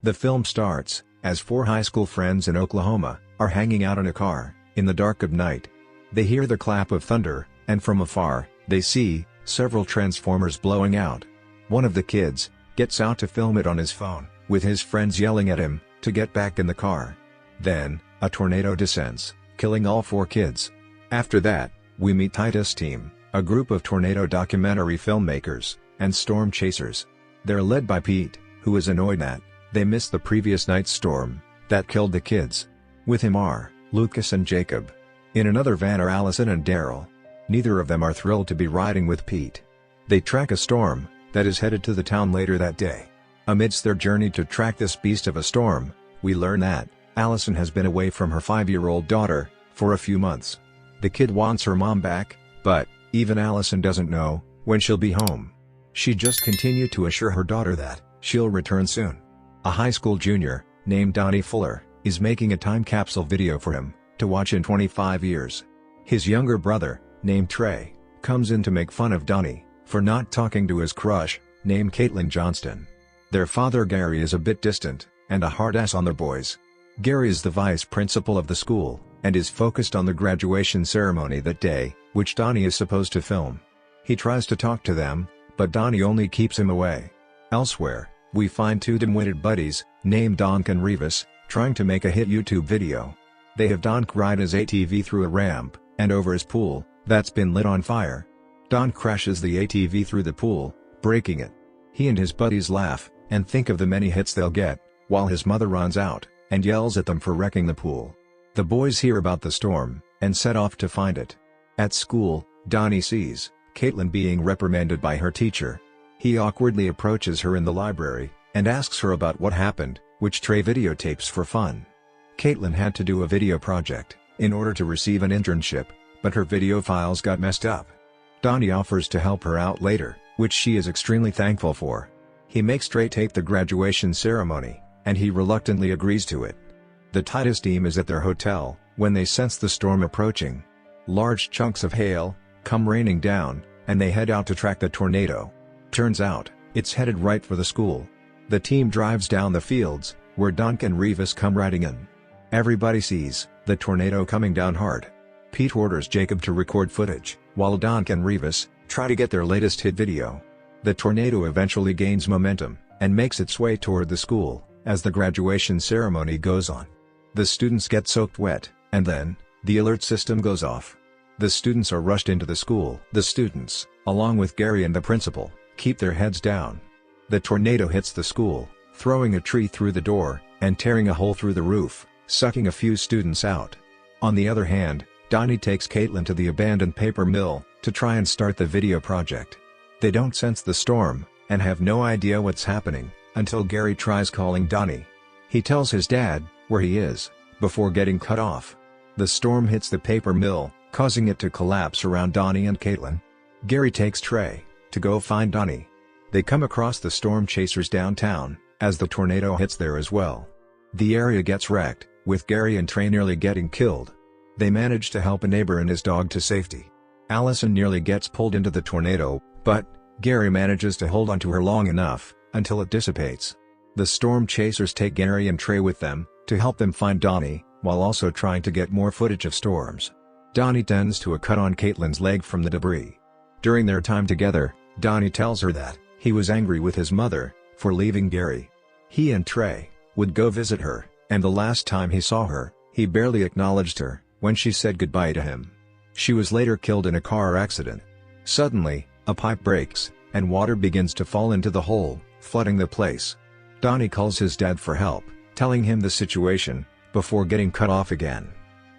The film starts as four high school friends in Oklahoma are hanging out in a car in the dark of night. They hear the clap of thunder, and from afar, they see several transformers blowing out. One of the kids gets out to film it on his phone, with his friends yelling at him to get back in the car. Then, a tornado descends, killing all four kids. After that, we meet Titus Team, a group of tornado documentary filmmakers and storm chasers. They're led by Pete, who is annoyed that they missed the previous night's storm that killed the kids. With him are Lucas and Jacob. In another van are Allison and Daryl. Neither of them are thrilled to be riding with Pete. They track a storm that is headed to the town later that day. Amidst their journey to track this beast of a storm, we learn that Allison has been away from her 5-year-old daughter for a few months. The kid wants her mom back, but even Allison doesn't know when she'll be home. She just continued to assure her daughter that she'll return soon. A high school junior, named Donnie Fuller, is making a time capsule video for him to watch in 25 years. His younger brother, named Trey, comes in to make fun of Donnie for not talking to his crush, named Caitlin Johnston. Their father Gary is a bit distant and a hard ass on their boys. Gary is the vice principal of the school and is focused on the graduation ceremony that day, which Donnie is supposed to film. He tries to talk to them, but Donnie only keeps him away. Elsewhere, we find two dim-witted buddies, named Donk and Revis, trying to make a hit YouTube video. They have Donk ride his ATV through a ramp and over his pool that's been lit on fire. Donk crashes the ATV through the pool, breaking it. He and his buddies laugh and think of the many hits they'll get, while his mother runs out and yells at them for wrecking the pool. The boys hear about the storm and set off to find it. At school, Donnie sees Caitlin being reprimanded by her teacher. He awkwardly approaches her in the library and asks her about what happened, which Trey videotapes for fun. Caitlin had to do a video project in order to receive an internship, but her video files got messed up. Donnie offers to help her out later, which she is extremely thankful for. He makes Trey tape the graduation ceremony, and he reluctantly agrees to it. The Titus team is at their hotel when they sense the storm approaching. Large chunks of hail come raining down, and they head out to track the tornado. Turns out, it's headed right for the school. The team drives down the fields, where Donk and Revis come riding in. Everybody sees the tornado coming down hard. Pete orders Jacob to record footage, while Donk and Revis try to get their latest hit video. The tornado eventually gains momentum and makes its way toward the school as the graduation ceremony goes on. The students get soaked wet, and then the alert system goes off. The students are rushed into the school. The students, along with Gary and the principal, keep their heads down. The tornado hits the school, throwing a tree through the door and tearing a hole through the roof, sucking a few students out. On the other hand, Donnie takes Caitlin to the abandoned paper mill to try and start the video project. They don't sense the storm and have no idea what's happening until Gary tries calling Donnie. He tells his dad where he is before getting cut off. The storm hits the paper mill, causing it to collapse around Donnie and Caitlin. Gary takes Trey to go find Donnie. They come across the storm chasers downtown as the tornado hits there as well. The area gets wrecked, with Gary and Trey nearly getting killed. They manage to help a neighbor and his dog to safety. Allison nearly gets pulled into the tornado, but Gary manages to hold onto her long enough until it dissipates. The storm chasers take Gary and Trey with them to help them find Donnie, while also trying to get more footage of storms. Donnie tends to a cut on Caitlin's leg from the debris. During their time together, Donnie tells her that he was angry with his mother for leaving Gary. He and Trey would go visit her, and the last time he saw her, he barely acknowledged her when she said goodbye to him. She was later killed in a car accident. Suddenly, a pipe breaks, and water begins to fall into the hole, flooding the place. Donnie calls his dad for help, telling him the situation, before getting cut off again.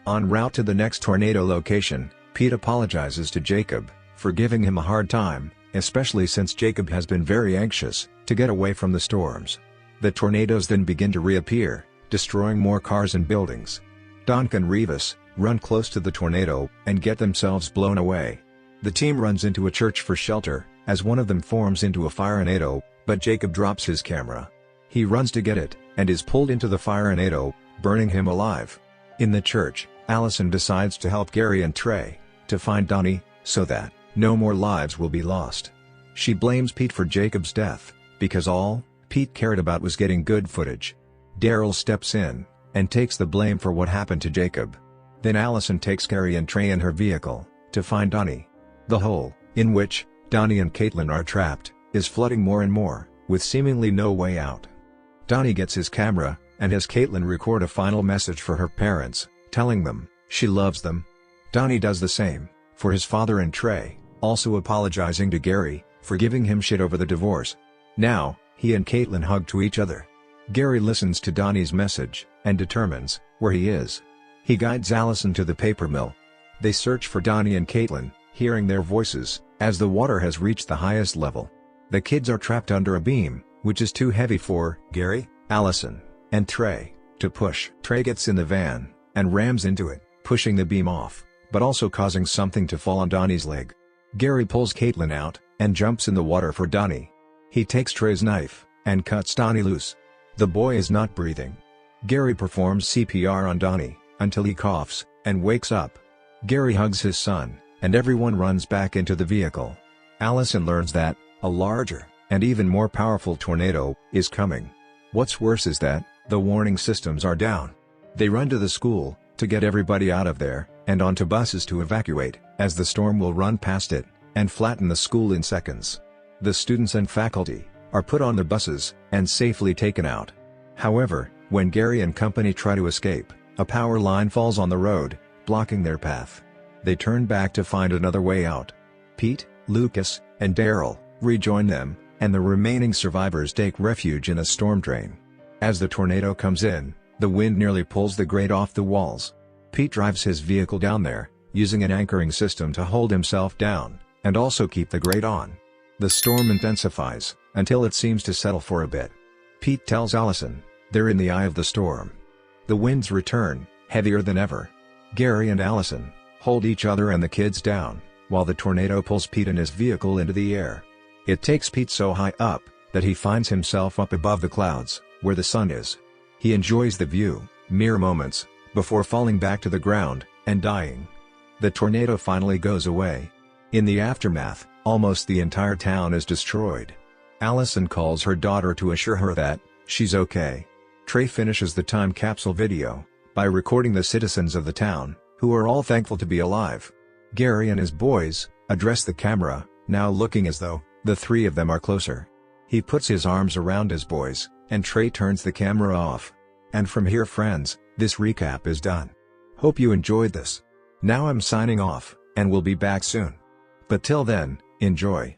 En route to the next tornado location, Pete apologizes to Jacob for giving him a hard time, especially since Jacob has been very anxious to get away from the storms. The tornadoes then begin to reappear, destroying more cars and buildings. Donk and Revis run close to the tornado and get themselves blown away. The team runs into a church for shelter, as one of them forms into a fire-tornado, but Jacob drops his camera. He runs to get it, and is pulled into the fire-tornado, burning him alive. In the church, Allison decides to help Gary and Trey to find Donnie, so that no more lives will be lost. She blames Pete for Jacob's death, because all Pete cared about was getting good footage. Daryl steps in and takes the blame for what happened to Jacob. Then Allison takes Gary and Trey in her vehicle to find Donnie. The hole, in which Donnie and Caitlin are trapped, is flooding more and more, with seemingly no way out. Donnie gets his camera and has Caitlin record a final message for her parents, telling them she loves them. Donnie does the same for his father and Trey, also apologizing to Gary for giving him shit over the divorce. Now, he and Caitlin hug to each other. Gary listens to Donnie's message and determines where he is. He guides Allison to the paper mill. They search for Donnie and Caitlin, hearing their voices, as the water has reached the highest level. The kids are trapped under a beam, which is too heavy for Gary, Allison, and Trey to push. Trey gets in the van and rams into it, pushing the beam off, but also causing something to fall on Donnie's leg. Gary pulls Caitlin out and jumps in the water for Donnie. He takes Trey's knife and cuts Donnie loose. The boy is not breathing. Gary performs CPR on Donnie until he coughs and wakes up. Gary hugs his son, and everyone runs back into the vehicle. Allison learns that a larger and even more powerful tornado is coming. What's worse is that the warning systems are down. They run to the school to get everybody out of there and onto buses to evacuate, as the storm will run past it and flatten the school in seconds. The students and faculty are put on the buses and safely taken out. However, when Gary and company try to escape, a power line falls on the road, blocking their path. They turn back to find another way out. Pete, Lucas, and Daryl rejoin them, and the remaining survivors take refuge in a storm drain. As the tornado comes in, the wind nearly pulls the grate off the walls. Pete drives his vehicle down there, using an anchoring system to hold himself down, and also keep the grate on. The storm intensifies until it seems to settle for a bit. Pete tells Allison they're in the eye of the storm. The winds return, heavier than ever. Gary and Allison hold each other and the kids down, while the tornado pulls Pete and his vehicle into the air. It takes Pete so high up that he finds himself up above the clouds, where the sun is. He enjoys the view, mere moments before falling back to the ground and dying. The tornado finally goes away. In the aftermath, almost the entire town is destroyed. Allison calls her daughter to assure her that she's okay. Trey finishes the time capsule video by recording the citizens of the town, who are all thankful to be alive. Gary and his boys address the camera, now looking as though the three of them are closer. He puts his arms around his boys, and Trey turns the camera off. And from here, friends, this recap is done. Hope you enjoyed this. Now I'm signing off, and we'll be back soon. But till then, enjoy.